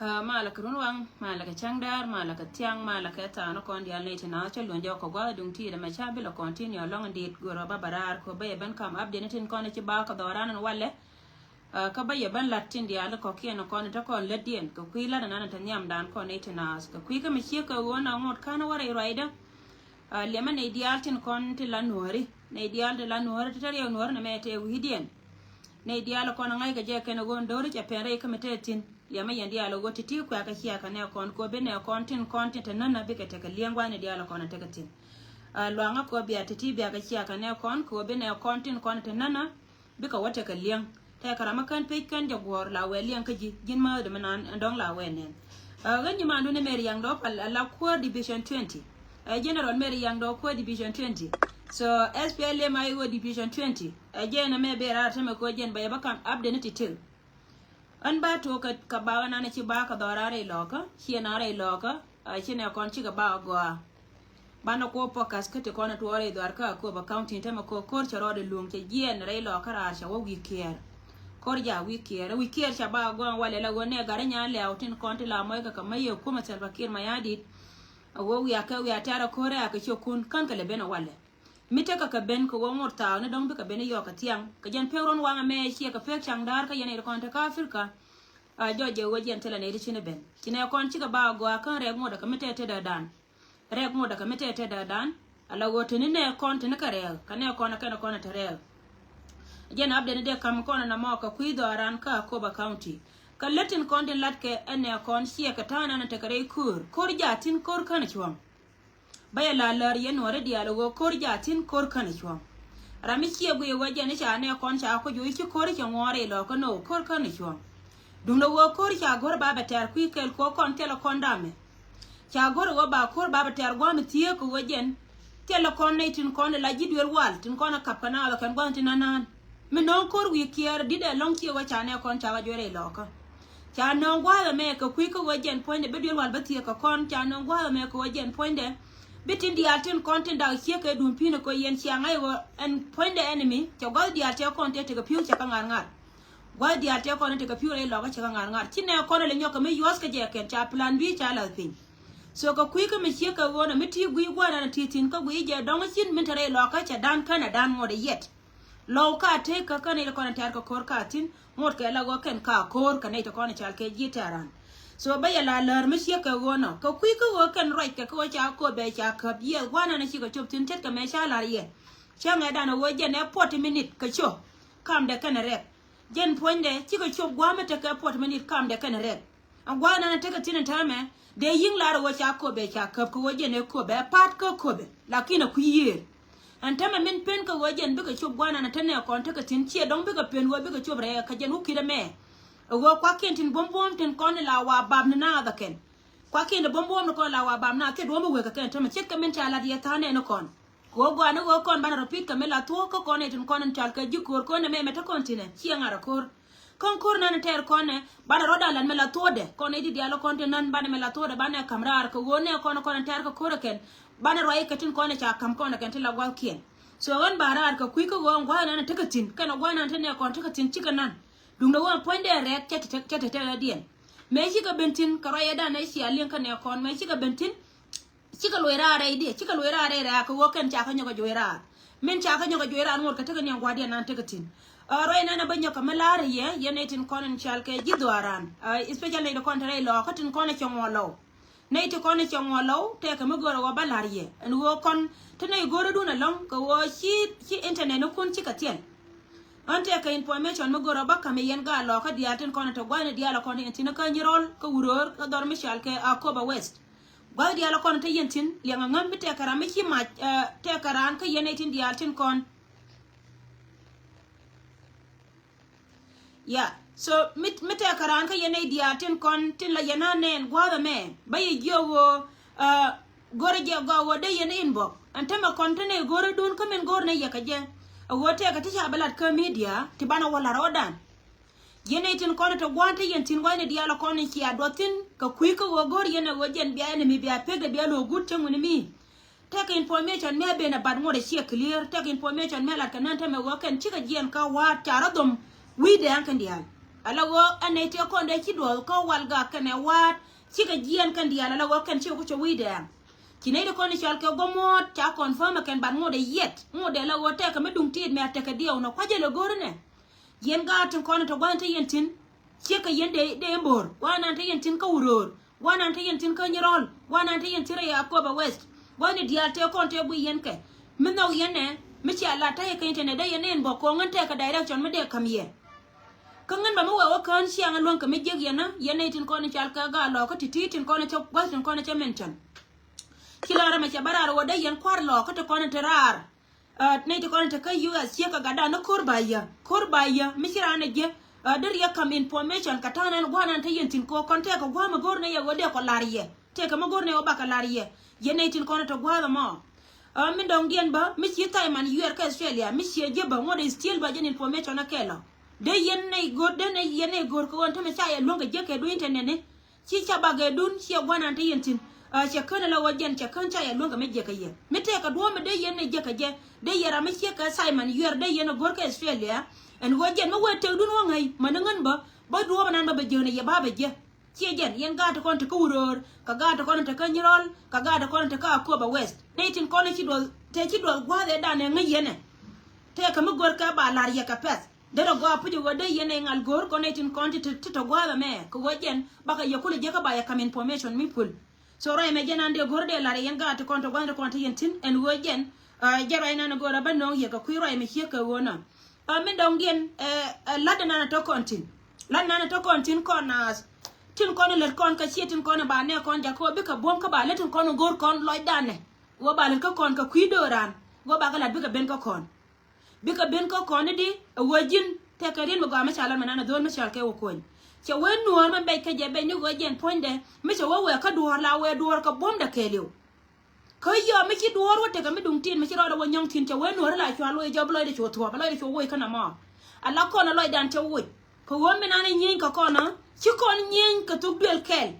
Malaka runwang, malaka changdar, malaka tiang, malaka tano kon di alne tina chalun jo ko gwa dung ti da machabi lo continue long indeed goro babarar ko baye ban kam abde netin kon ci ba ko doran walle ka baye ban latin di ala ko kien kon ta kon ledien ko kuila na tan nyam dan kon tina ko kuika mi ci ko wona ngot kana wara raida leman ne dialtin kon ti lanori ne dial de lanori tar yo nor na mete widien ne dial kon ngai ga je ken gon dori ja pere ka metetin yama yandi alo go titi ko aka hiya kana kon ko bene kontin nan na bika taka liangwa ne dialo kon takatin lo anga ko biya titi biya ka hiya kana kon ko bene kontin nan na bika wata ka liang ta karama kan pe kan ja gor la we liang ka jin ma de manan ndong la we ne ganyi ma ndo ne meri yang do la ko division 20 general meri yang do ko division 20 so SPLM ai go division 20 jena me be ra ta me ko jen ba bakam abde ne titil an ba to ka ba na ci ba ka dorare loka shi na re loka shi ne kon ci ga ba go ba na ko podcast ka te kon to re dor ka ko ba county ta ma ko kor charo de lung ke gien re loka ra sha wo wi kier kor ja wi kier sha ba go wale la go ne gare nya le outin kon ti la moy ka mayo kuma sel bakir ma yadi wo wi aka wi atara kore aka ci kun kan ka le bena wale mite ka ben ko wo morta ne dong ka ben yo ka tiang ka jen peron wanga me shi ka pek changdar ka yene ko ta kafirka joje wo jen tela ne ri chine ben kine kon ci ka ba go kan reg mo da ka metete da dan ala go tini ne kon tini ka reg ka ne kon na ta reg jen abde ne de kam kon na mo ka kuido aran ka ko ba county ka letin kon din latke ene kon shi ka tana na ta kare kur jatin kur kana chuang baya lalar yen wore dialogo kor jatin kor kana chwa rami chiye buye waje ne cha ne kon cha ko ju chi kor cha ngore lo ko no kor kana chwa dum no wo kor cha gor ba betar ku kel ko kon telo kon dame cha gor wo ba kor ba betar go mi tie ko wajen telo kon ne tin kon la jidwer wal tin kon ka kana lo kan gwan tin nan mi non kor wi kier di de long chi wa cha ne kon cha wa jore lo ko cha no gwa me ko ku ko wajen point be dwer wal ba tie ko kon cha no gwa me ko wajen point de bitin di atin content da hieke dum pino ko yen chianga yo en point the enemy to gol di ate content to piu cha ngar gol di ate content to piu re lo cha ngar tine ko le nyoka me yos ka je ken cha plan bi cha la pin so ko kui ka me hieke wona miti gui gwana na titin ko gui je dong chin min tare lo ka cha dan kana dan mo de yet lo ka te ka kana le content ka kor ka tin mot ka la go ken ka kor kana to kona cha ke jitaran so baya la lar mishi ka wona ka kui ka wo kan right ka ko cha ko be cha ka ye wana na shi ka chop tin tet ka me sha la ye cha nga da no wo je ne 40 minute ka cho kam de kan rek jen poinde chi ka chop gwa me te ka 40 minute kam de kan rek angwa na take tin tame de yin la ro cha ko be cha kap ko je ne ko be pat ko be lakini ku yir antama min pen ko wajen bi ka chop gwana na tane ko take tin che dong bi ka pen wo bi ka chop re ka jen ukira me wo kwa kentin bombom tin kon la wa bab na da ken kwa ken bombom ko la wa bab na ke do mo we ka ken tama che ka min cha la dia tane no kon ko gwana wo kon bana repeat ka me la to ko kon tin kon chal ka jikur ko ne me meta kontine chi ngara kor konkur nan ter kone bana roda lan mela tode kone di dialo konte nan bana mela tode bana kamrar ko wone kono kono ter ko koroken bana roye katin kone cha kam kone kan tila gwa kien so won barar ko kuiko go ngwa nan takatin kana gwa nan tane kon takatin chika nan dum do won ponde rek tete dien me chika bentin karoye da na shi alien kan kon me chika bentin chika loira re di chika loira re ra ko woken cha ka nyoga joira min cha ka nyoga joira ngor ka taka ni ngwa dia nan takatin roy nana banyo kamalare ye yenetin konen chalke jidwaran especially the contrary lo katin konen chongolo neiti konen chongolo te ka mugoro wa balariye en wo kon tene goro duna long ko wo chi internet no kun chikatien ante ka information mugoro ba kam yen ga lo ka diatin konen to gwane diala konen entin ka nyirol ka uror ka dor mi chalke akoba west gwa diala konen te yentin lenga ngambi te karami chi ma te karan ka yenetin diatin kon yeah so mit karan ka yene dia tin kon tin la yana nen gwada me bayi jowo gore je go de yene inbox antama kontene gore dun kamen gore ne yakaje wote ka tisha balat ka media ti bana wala rodan yene tin kon to gwante yen tin gwani dia la kon ki adotin ka kuiko wo gore yene wojen biya ne mi biya pegde biya lo gutte nguni mi take information me be na bad ngore shi clear take information me la kananta me woken chika jien ka wa charadom we de an kandial alago anete ko nde ci do ko walga kane wat ci ga jian kandial alago kan ci ko ci we de ci ne ko ni chal ko gomo ta confirm kan ban ngode yet ngode la wote ka medum tid me ataka dio no ko jele gorne yen ga tin ko to gwante yentin ci ka yende de mbor wana ta yentin ka uror wana ta yentin ka nyirol wana ta yentin ya ko ba west wani dial te ko te bu yen ke minno yene mi ci ala ta ka internet de yenen bo ko ngante ka direction me de kam ye kangan ba mawa kan siang alwan ka mejeg yana yana tin ko ni chalka ga lo ko tititin ko ni chop tin ko ni chementon kilara ma chabara wo day yan kwar lo ko to ko ni terar ne to ko ni ta kai US ya ka gada na korbaya misira ne je dar ya kam information ka tanan gwana ta yentin ko kon te ko gwa ma gorne ya wode ko lariye te ka ma gorne o baka lariye yana tin ko ni to gwa ma min dong dien ba mi ci tay man UR ka Australia mi ci je ba ngode still ba jen information na kelo de yenne gor de ne yenne gor ko wonto me chaya longa jeke do internet ne ci cha baga dun ci gwana ta yentin ci kana la wajen ci kan chaya longa me jeke ye me te ka do me de yenne jeke je de yara me ci ka Simon yer de yenne gor ka Australia en wajen me wete dun wongai manangan ba do banan ba jene ye ba be je ci jen yen ga ta kon ta kuror ka ga ta kon ta kanyirol ka ga ta kon ta ka ko ba west ne tin kon ci do te ci do gwa de da ne ngai yene te ka me gor ka ba lar ye ka pes dero go apuji wode yene ngal gor connecting content to go me ko wajen baka yakule jeka ba ya kam information mi pul so ray me jenande gor de la yen ga to konto gonde konto yentin en wajen jara ina no gora banno ye ka kuiro me heka wona min dongen ladana to kontin ladana to kontin konas tin kono le kon ka chetin kono ba ne kon jako bi ka bom ka ba letin kono gor kon loy dane wo ba le ka kon ka kuidoran wo ba ga la bi ka ben ka kon bika ben ko kono di wajin te ka rin mo ga ma chala manana don ma chal ke wo kon che wen nuor ma be ka je be ni wajen ponde mi che wo we ka duor la we duor ka bom da keliu ko yo mi ki duor wo te ka mi dum tin mi ro da wo nyong tin che wen nuor la chwa lo job lo de chwa to ba lo de chwa wo kana ma ala kono lo dan che wo ko wo mi nana nyin ka kono chi kon nyin ka tu duel kel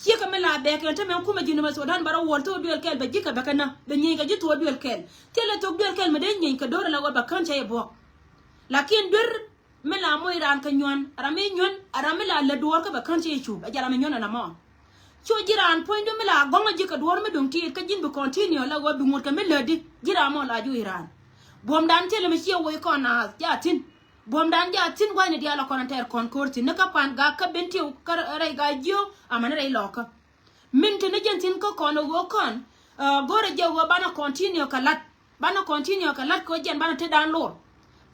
chi ka me la be ka te me ku me jinu ma so dan bara wol to duel kel be jika be kana be nyin ka jitu duel kel tele to duel kel me de nyin ka dor la wo ba kan che bo lakin dur me la mo iran ka nyon arame nyon arame la duor ka ba kan che chu ba jara me nyon na ma cho jiran point do me la gonga jika duor me dum ti ka jin bu continue la wo bi ngur ka me ledi jira mo la ju iran bom dan tele me chi wo ko na ja tin bom dan ja tin gwani dia la konanter kon korti naka pan ga ka benti kar rai ga jo amana rai loka min tin jentin ko kono wo kon gore je wo bana continue kalat ko jen bana te dan lor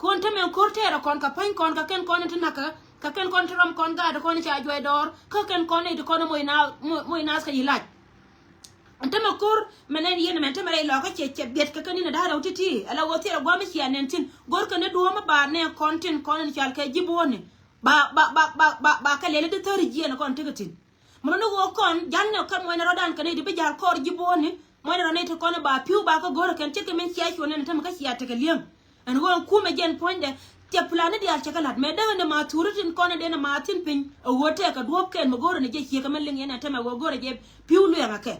kon te men kortera kon ka pan kon ka ken kon tin naka ka ken kon tram kon ga da kon cha joy dor ka ken kon ne kon moy na ska yilaj anta makur menen yen men tamare lo ka che bet ka kanina da rawti ti ala woti ra gwam ci anen tin gor ka ne duoma ba ne kontin kon chal ka jibone ba ka lele de tori ji na kon tigatin mono wo kon janne kan mo ne rodan ka ne di be jar kor jibone mo ne ronete kon ba piu ba ka gor kan che men ci ay wonen tam ka ci ataka liem an won kuma jen ponde te plane di alcha kalat me daga ne ma turutin kon de na matin pin wote ka duop ken mo gor ne je ci ka men lingen na tama go gor je piu lu ya ka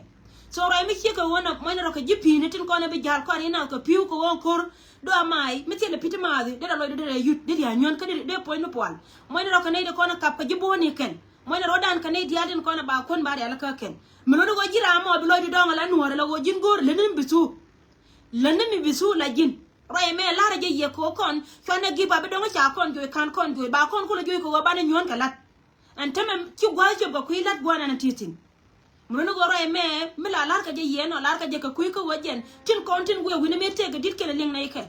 so rai mi cheka wona moina roka jipi ne tin kona be jal kwani na ko piu ko won kor do amai mi tele piti maadi de lo de yut de ya nyon ka de point no pol moina roka ne de kona kappa jiboni ken moina rodan ka ne diadin kona ba kon ba ala ka ken mi no go jira mo bi lo di donga la nuore la go jin gor lenin bisu la jin rai me la ra je ye ko kon kona gi ba be donga cha kon jo kan kon jo ba kon ko lo jo ko ba ne nyon ka lat antame ci gwa jo ba ku lat gwana na titin mono go roy me la lar ka je yeno lar ka je ka kuy ko wajen tin kontin we wina me tege dit kele ling nay ke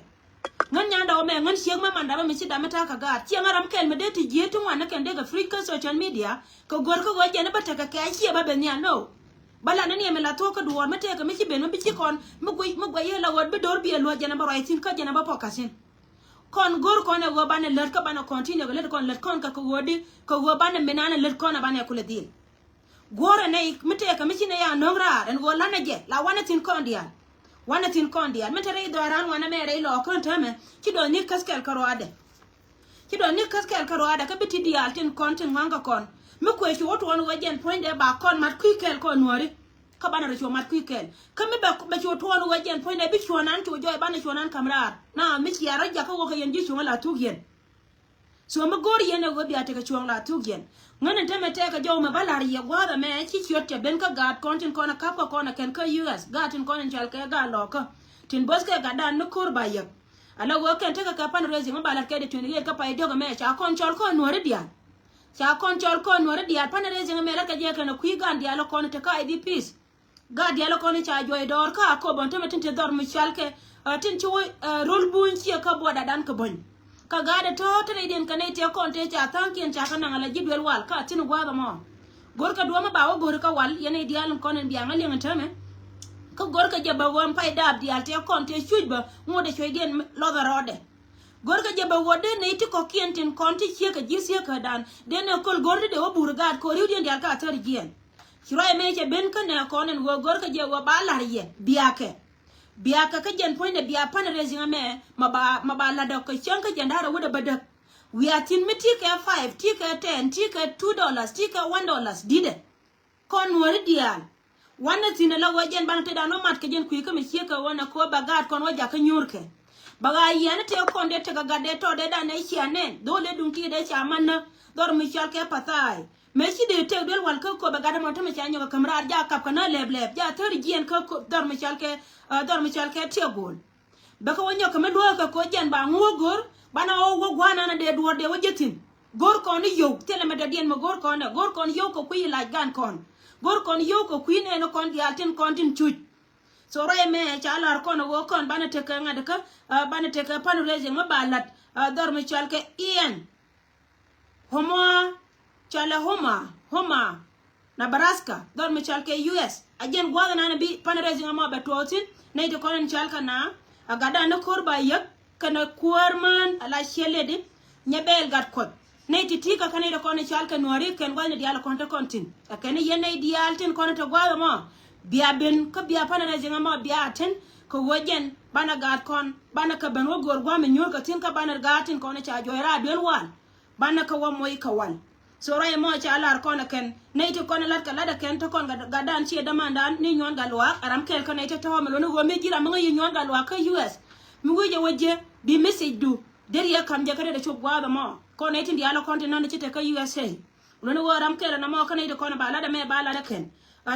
ngan nyanda o me ngan sieg ma manda ba mi sida meta ka ga ti ngaram kel me de ti je tu wana ken de ga free ka social media ko gor ko wajen ba ta ka ka ci ba ben ya no bala nan ye me la to ka duwor me tege me ci ben bi ci kon mu goy ye la wod be dor bi lo jena ba roy tin ka jena ba pokasin kon gor ko ne go ba ne ler ka ba na continue go le kon ler kon ka ko wodi ko go ba ne menana ler kon ba ne kula dil gora ne mite ka michine ya nongra en go lana je la wana tin kondia mite re do ran wana me re lo kon tame ki do ni kaskel karoada ka biti dial tin kontin wanga kon mi ko ci woto won wajen point de ba kon mat kuikel ko nori ka bana ro mat kuikel ka mi ba ci woto won wajen point de bi chonan to joy bana chonan kamrar na mi ci ya raja ka wo ka yen ji chona la tugen so ma gor yene go biya te ka chona la tugen ngana teme te ka jow me balar ye gwada me ci yotte ben ka gad kontin kona kapa kona ken ka US gatin kona chal ka ga loka tin boske ga dan no kur ba ye ala go ken te ka pan rezi mo balar ke de tuni ye ka pa idoga me cha kon chol ko nore dia pan rezi me la ka je ka no kui gan dia lo kona te ka idi peace ga dia lo kona cha joy dor ka ko bon teme tin te dor mi chal ke tin ci rol bun ci ka boda dan ka bon ka gada to tane den kane te konte cha tanken cha kana ngala jidwel wal ka tinu gwada mo gor ka duoma bawo gor ka wal yene dial konen biya ngali ngatame ka gor ka jaba won pay dab dial te konte chujba ngode choy den lo da rode gor ka jaba wode ne ti ko kienten konte che ka jisi ka dan den kol gor de wo burgad ko riu den dial ka tar gien chiro me che ben kana konen go gor ka je wo balar ye biya ka jen point de biya pan raising me ma ba la da ko chanka jandara woda badak we are tin miti ka 5 tika 10 tika $2 tika $1 dide kon wori dial wana tin la wajen ban te da no mat ka jen ku ka me ka wana ko bagat kon waja ka nyurke baga yana te kon de te ga gade to de da ne chianen dole dun ki de chamanna dor mi chal ke patai me chi de te del wal ko bagada mo to me chanyo ka kamrar ja kap kana lebleb ja tar jien ko dor mi chal ke te gol baka wonyo ka me do ka ko jen ba ngogor bana o gwana na de duor de wajetin gor kon yo tele me da dien mo gor kon yo ko kuyi la gan kon gor kon yo ko kuyi ne no kon dialten kon tin chuj so roye me chalar kon wo kon bana te ka ngada ka bana te ka panu reje mo balat dor mi chal ke ien homa Nebraska dor mi chal ke US ajen gwana na bi panu reje mo be totin ne de kon chal ka na agada na korba yak kana kuarman ala sheledi nyabel gat kot ne titika kana de kon chal ka nori ken gwana dial kon ta kontin akene yene dial ten kon ta gwa mo biya ben ko biya pana na jinga mo biya ten ko wojen bana gat kon bana ka ben wo gor gwa me nyor ka tin ka bana gatin kon cha joyra del wal bana ka wo moy ka wal so ray mo cha alar kon ken ne ti kon lat ka lada ken to kon ga dan chi damandan ni nyon galwa aram kel kon ne ta to me lo go me jira mo ngi nyon galwa ka US mi wuje waje bi message du der ya kam je kare da chop gwa da mo ko ne tin dialo kon tin non ci te ka USA lo wo aram kel na mo kan ne kon ba lada me ba lada ken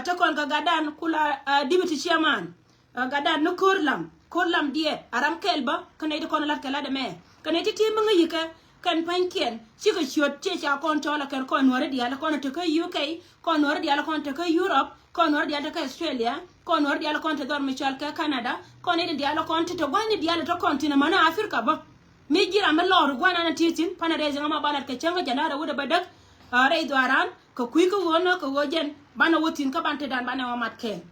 ta kon ga gadan kula deputy chairman gadan no kurlam die aram kelba kane de kon lat kala de me kane ti tim nga yika kan pankien ci ko ciot ci cha kon tola kan kon wore dia la kon te ka UK kon wore dia la kon te ka Europe kon wore dia la ka Australia kon wore dia la kon te dor mi chal ka Canada kon ne dia la kon te to wani dia la to kon tina mana Africa ba mi jira me lor gwana na titin pana rezi ngama balat ke chenga janara wuda badak re dwaran ko kui ko wono ko wojen bana wotin ka bante dan bana wa matke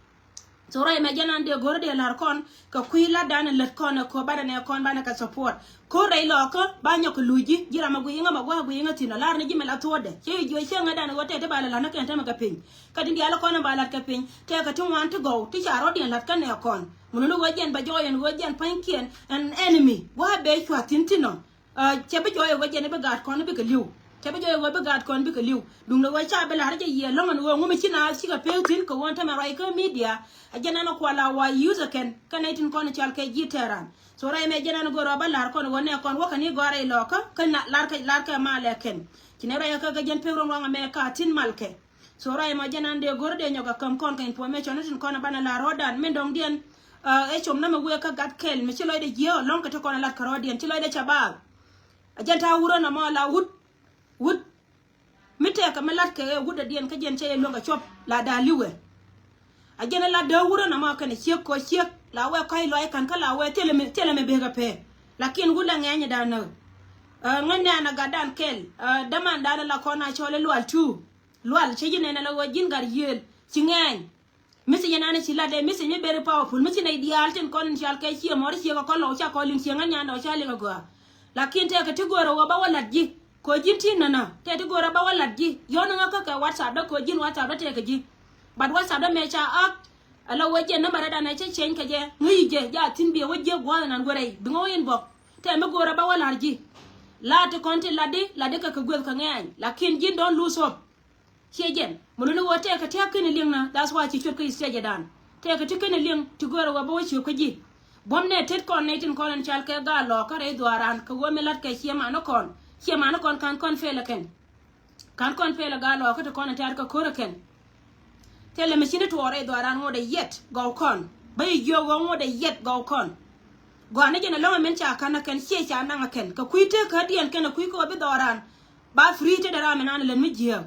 so ray me janan de gor de lar kon ko kui la dan let kon ko bana ne kon bana ka support ko ray lo ko banyo ko luji jira magu inga magwa gu inga tino lar ne jimela tode che jo chenga dan wote te bala na kan tama ka pin kadi ndi ala kon balat ka pin te ka tun want to go ti charo de lat kan ne kon mununu wojen ba joyen wojen pankien an enemy wa be chwa tintino che be joyen wojen be gat kon be ka liu che be joyen wo be gat kon be ka liu dung no wa cha be lar je ye longan wo ngumi china si ka pe tin ko wonta ma rai ka media ajana no kwala wa user ken kanaitin kon chal ke jiteran so ray me jana no goro ba lar kon wonne kon wo kan gore loka kan lar ka ma leken kine ray ka ga jen pe ro me ka tin malke so ray ma jana de goro de nyoga kam kon kan information tin kon bana la rodan men dong dien chom na me ka gat kel me chilo de jio long ka to kon la karodian chilo de chabal ajanta wuro na ma la wud mite ka me lat ke wuda dien ka jen che longa chop la da liwe ajana la da wuro na ma kan chek ko chek la we kai loy kan kala we tele me be ga pe lakin wula nganya da na nganya na gadan kel daman da la kona chole lual che jine na la wajin gar yel cingen misi yana na chila de misi me very powerful misi na ideal tin kon chal kai chi mo ri ko lo cha ko lin chenga nya na cha le go lakin te ka tigoro wa ba wala ji ko jin tin na te tigoro ba wala ji yo na ka WhatsApp da ko jin WhatsApp da te ka ji bad WhatsApp da me cha ak ala waje na barada na ce chen ka je ngi je ja tin bi waje gwa na ngore bingo yin bok te me gora ba wala ji la te konti la de ka gwel ka ngai lakin jin don lose hope shejen mulunu wote ka te ka ni lingna that's why ci chot ka stage dan te ka te ka ni ling ti gora wa ba wace ko ji bomne tet kon ne tin kon chal ka ga lo ka re dwaran ka wo me lat ka chema no kon kan fela ken kan kon fela ga lo ka to kon tar ka kora ken tele machine to ore dwaran ngode yet go kon bay yo go ngode yet go kon go na jena longa men cha kana ken che cha na ken ka kuite ka dien ken ku ko be dwaran ba free te dara men an len mi je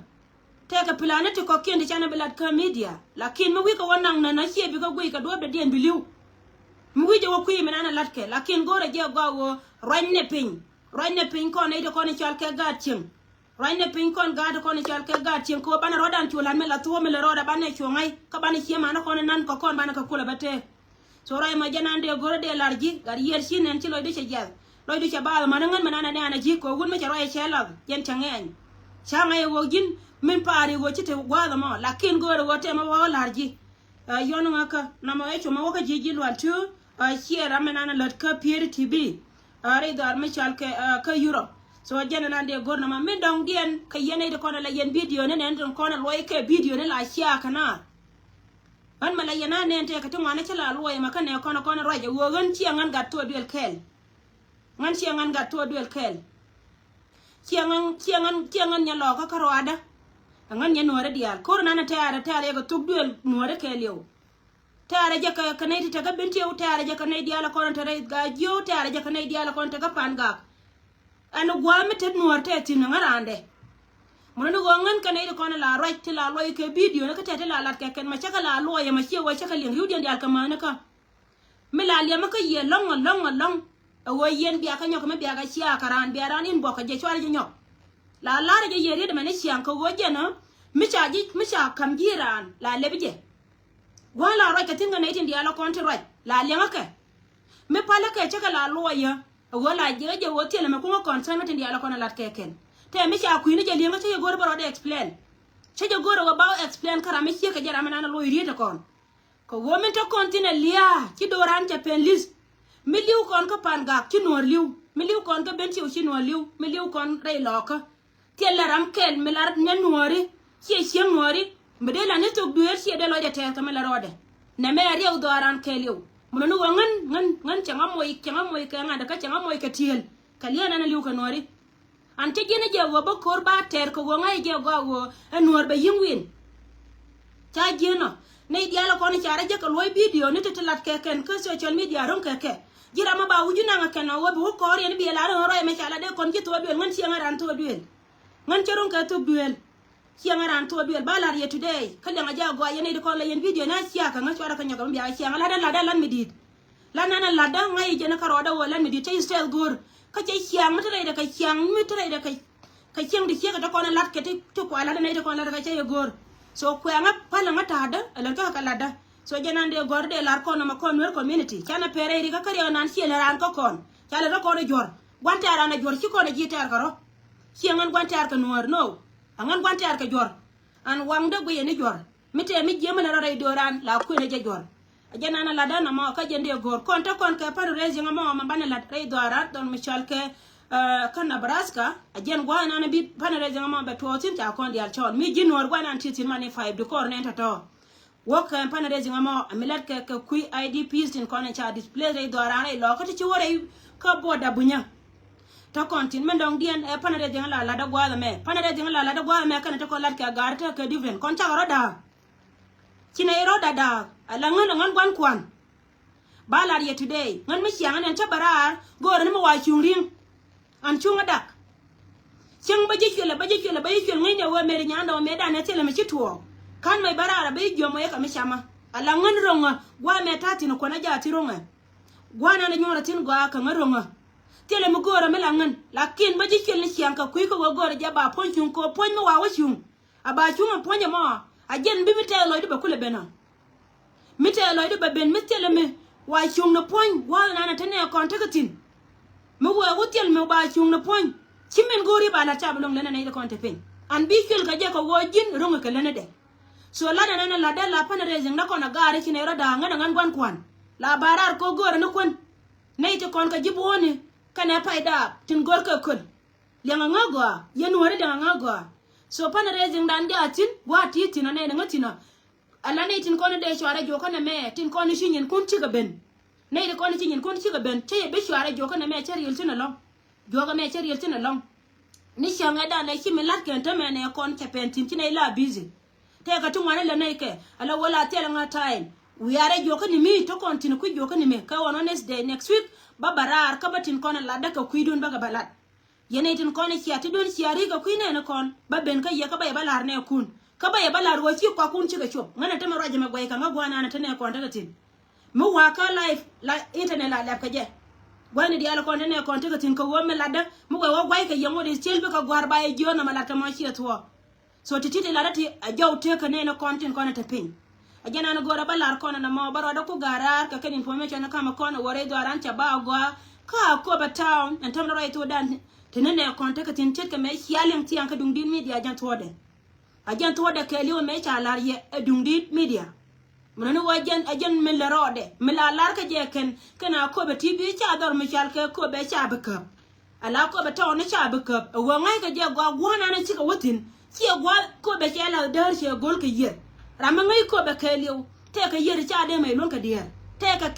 te ka planet ko kende chana belad ka media lakin mi wi ko wonang na che bi ko gui ka do be dien biliu mi wi je wo kuyi men an latke lakin gore je go wo ranne pin ko ne de ko ne chal ke gatchim ranne pin kon gado ko ne chal ke gatchim ko bana rodan chulan me la to me la roda bana chungai ka bana chema na ko nan ko kon bana ka kula bate so ray ma janande gore de larji gar yer shinen ci loy de ci jall loy de ci baal ma ngan manana ne ana ji ko gun me ci roy ci lag yen changen changay wo gin min paari wo ci te gwada mo lakin gore wo te ma wo larji yonu ngaka na ma e chuma wo ka ji lwal tu chiera manana lot ka peer tv are dar me chal ke ka Europe so jana nande gorna ma min dong dien ka yene de kono la yen video ne nen kono loy ke video ne la sia kana an mala yana ne ente ka tuma na chala loy ma kan ne kono roje wo gan ci ngan gat to duel kel ngan ci ngan gat to duel kel ci ngan nya lo ka roada ngan nya no radial ko na na tare ga tug duel no re kel yow tare je ka ne ti ga binti yow tare je ka ne diala kono tare ga jo tare je ka ne diala kono ta ga pan ga anu gwame tet nuarte tin ngarande mono go ngan kan ide kono la right la loy ke video ne ka tete la lat ke ken ma chaka la loye ma chi wa chaka ling yudien dial kamana ka me la liam ka ye long wo yen bi aka nyok me bi aka chia karan bi aran in boka je chwal je nyok la je yeri de mane chian ko go je no mi cha kam jiran la lebje wala right ka tinga ne tin dial ko on right la liam ka me pala ke chaka la loye wala jira je wote le ko concern tin diala ko na lat keken te mi cha ku ni je linga te gor baro de explain che je gor wa ba explain kara mi che ka jara mana lo yiri te kon ko wo min to kontina lia ci doran ja pen list mi liu kon ko pan ga ci no liu mi liu kon ko ben ci no liu mi liu kon re loka te la ram kel mi lar ne nori ci nori mbede la ne to duer ci de lo de te ka mi la rode ne me rew doran keliu muno no ngan changa moy ka ngada ka changa moy ka tiel kaliana na liu ka nori ante gene je wo ba kor ba ter ko wo ngai je go nor be yingwin ta geno ne diala ko ni chara je ka loy video ne tetelat ke ken ka social media ron ke jira ma ba wujuna nga ken wo bu ko ri ni bi la ro me chala de kon ki to duel ngan chianga ran to duel ngan cheron ka to duel chianga ran to duel ba la ye today kala nga ja go yene de ko la yen video na sia ka nga chara ka nyaga mbi a chianga la dan lan midit la nana la dan ngai je na ka roda wo lan midit tay stel gur ka che chiang matre da ka chiang matre da ka chiang di chiang da ko na lat ke to ko ala na da ko la ka che gor so ko nga pala ngata da ala ka la da so janande gor de lar ko no ma kon wer community kana pere ri ka kari nan ci la ran ko kon kala da ko do jor gwante ara na jor ci ko na jitar karo chiangan gwante ar ka nuor no angan gwante ar ka jor an wang da guye ni jor mite mi jema na ray doran la ko ne jor janana la dana ma ka jende gor kon ta kon ka par raising ma bana la ray doran don michal ke kan Nebraska ajen gwana na bi pan raising ma be to tin ta kon dial chon mi jinor gwana titin mani 5 du kor ne ta to wok pan raising ma amilat ke kui IDPs tin kon cha display ray doran ray lo ka ti wore ka boda bunya ta kontin men dong dien pan raising la da gwa me pan raising la da gwa me kan ta ko lat ka garta ke different kon ta roda kina roda da ala ngan gwan kwan balar ye today ngan mi chiang an ta barar gor ni mo wa chungring an chunga dak chang ba ji chula ngai ne wa me nya ndo me da ne tele me chituo kan mai barara ba jo mo ka mi chama ala ngan ronga gwa me tati no kona ja ti ronga gwa na nyora tin gwa ka ngaronga tele mo gora me langan lakin ba ji chula chiang ka kui ko gor ja ba pon chung ko pon mo wa chung aba chung pon mo ajen bi mi tele lo ba kule bena mi tele lo ba ben mi tele me wa chung no pon wa na tane kon takatin mo wa hotel mo ba chung no pon chimen gori ba la chablong lena ne kon te pen an bi chul ka je ko wojin ronga ka lena de so la na la de la pan raising na kona gare chine ro da ngan gwan kwan la barar ko gor no kon nei te kon ka jiboni kana paida tin gor ka kul lenga ngagwa yen wore de ngagwa so pan raising dan dia tin wa ti tin na ne ngatina ala nei tin kon de shwara jo kana me tin kon shinyin kun ci ga ben nei de kon shinyin kun ci ga ben te be shwara jo kana me cher yel tin long jo ga me cher yel tin long ni shanga da na kimi lat kan ta me ne kon ke pen tin nei la busy te ka tun wani la nei ke ala wala tele nga time we are jo ka ni mi to continue ku jo ka ni me ka wono next day next week babarar ka batin kon la da ka kuidun baga balat yene tin kon ci ati don ci ari ka kuine ne kon ba ben ka ye ka ba balar ne kun ka ba balar wo ci kwa kun ci ga chop ngana ta maraje ma gwai ka nga gwana na ta ne kon ta tin mu wa ka live la internet la lab ka je gwani di ala kon ta ne kon ta tin ka wo me la da mu wa gwai ka yemo de chelbe ka gwar ba e jona mala ta ma ci to so tititi la dati a jaw te ka ne na kon tin kon ta pin ajana na gora balar kon na ma baro da ku garar ka ken information na kama kon wore do aran cha ba gwa ka ko ba town en tam right to dan tinene kon ta tin tet ka me hialem ti an ka dung din media jan to de ajan to de ke liwo me cha lar ye dung din media munani wajan ajan min la rode min la lar ka je ken kana ko ba tv cha dor mi chal ke ko be cha ba ka ala ko ba town cha ba ka wa ngai ka je gwa gwana na ci ka wutin ci gwa ko be cha la dar che gol ka ye ramangai ko be ke liwo te ka ye cha de mai lon ka dier te ka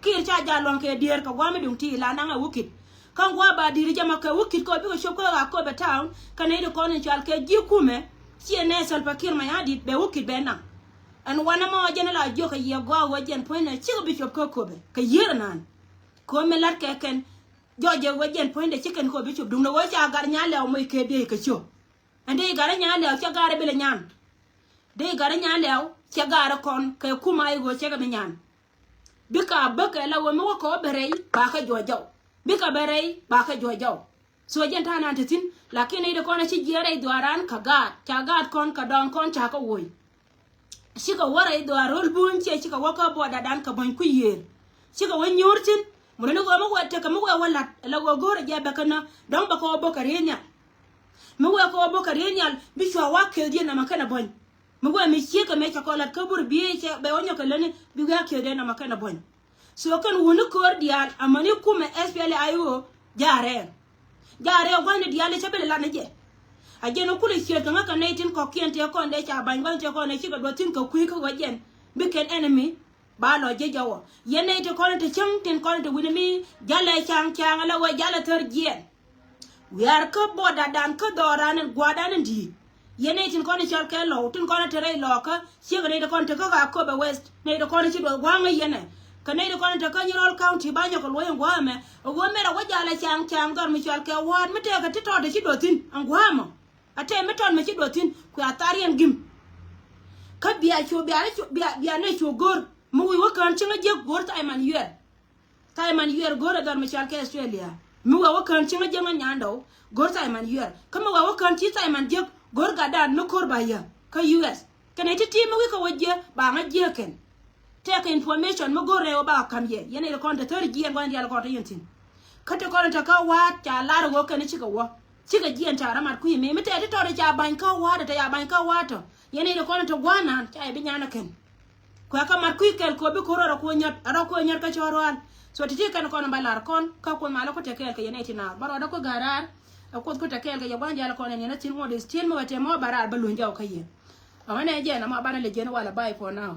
kir cha ja lon ka dier ka gwa mi dung ti la na nga wukit kan gwa ba diri jama ka wukit ko bi ko shoko ga ko be town kana ide ko ni chal ke ji kume ci ne sal pakir ma yadi be wukit be na an wana ma wajana la jo ka ye gwa wajen point ci ko bi shop ko be ka yera nan ko me lat ke ken joje wajen point chicken ko bi shop dung no wo cha gar nya le mo ke de ka cho ande gar nya le cha gar be le nyan de gar nya le cha gar kon ka kuma ai go cha ga nyan bika baka la wo mo ko berei ba ka jojo bika berei ba ka jojo so jen ta nan tin lakini ide ko na ci jere doaran ka ga cha ga kon ka don kon cha ka woy shika wara do arol bun ce shika waka bo da dan ka ban ku yer shika wan yortin mun ne go ma wata ka mu wala la go gore ja ba kana don ba ko bo karenya mu wa ko bo karenya bi shwa wa ke je na makana bon mu go mi shika me ka ko la kabur bi ce be wonyo ka lani bi ga ke de na makana bon so kan woni cordial amani kuma SPL ayo jare wani diale ce bele la ne je ajeno kule shirka ngaka naitin ko kiente ko nde cha ban che ko ne chiga do tin ko kui ko wajen biken enemy ba lo je jawo yene te ko te chang tin ko te winimi jale chang la wa jale ter je we are ko boda dan ko doran gwadan ndi yene tin ko ne chal ke lo tin ko ne tere lo ka chiga ne ko te ko ga ko be west ne ko ne chido gwanga yene kana ne ko ne te ko nyol county ba nyoko lo ngwame o mera wa jale chang gar mi chal ke wad mi te ka ti to de chido tin angwamo ate meton me chido tin ku atarian gim ka biya ne cho gor mu wi wakan chinga je gor ta man yer gor dar me chal ke Australia mi wa kan chinga janga nyando gor sai man yer kama wa kan ti sai man je gor ga dan no kor ba ya ka US kana ti mi wi ka waje ba nga je ken take information mo gore o ba kam ye yene ko ta tori ji en gwan ya ko ta yentin kata ko ta ka wa ta lar go kan ci ka wa ci ga ji en ta ramar ku me mi ta tori ja ban ka wa da ta ya ban ka wa to yene ko ta gwana ta bi nyana ken ko ka mar ku kel ko bi ko ro ko nyat ara ko nyar ka chorwan so ti kan ko na balar kon ka ko mala ko te kel ka yene tina baro da ko garar ko te kel ka ya gwan ya ko ne na tin mo de stin mo te mo barar ba lu njaw ka ye awana je na ma bana le je na wala bai for now